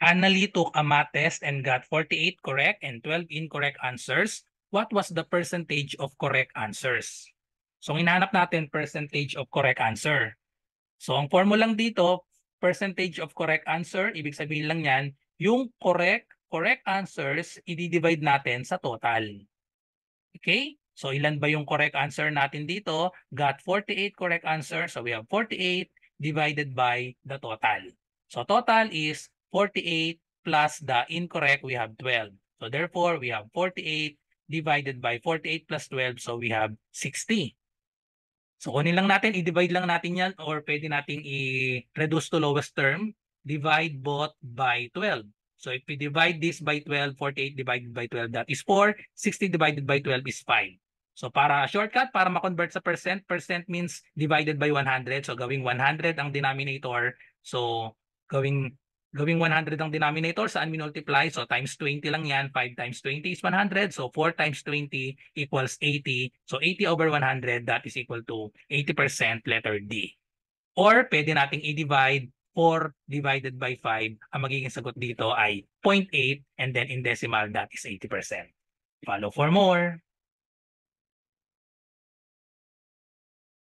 Annalie took a math test and got 48 correct and 12 incorrect answers. What was the percentage of correct answers? So, hinahanap natin percentage of correct answer. So, ang formulang dito, percentage of correct answer, ibig sabihin lang yan, yung correct answers, i-divide natin sa total. Okay? So, ilan ba yung correct answer natin dito? Got 48 correct answer. So, we have 48 divided by the total. So, total is 48 plus the incorrect, we have 12. So, therefore, we have 48 divided by 48 plus 12. So, we have 60. So, kunin lang natin, i-divide lang natin yan or pwede nating i-reduce to lowest term. Divide both by 12. So, if we divide this by 12, 48 divided by 12, that is 4. 60 divided by 12 is 5. So, para shortcut, para ma-convert sa percent, percent means divided by 100. So, gawing 100 ang denominator. So, gawing 100 ang denominator. Saan minultiply? So, times 20 lang yan. 5 times 20 is 100. So, 4 times 20 equals 80. So, 80 over 100, that is equal to 80%, letter D. Or, pwede nating i-divide 4 divided by 5. Ang magiging sagot dito ay 0.8 and then in decimal, that is 80%. Follow for more.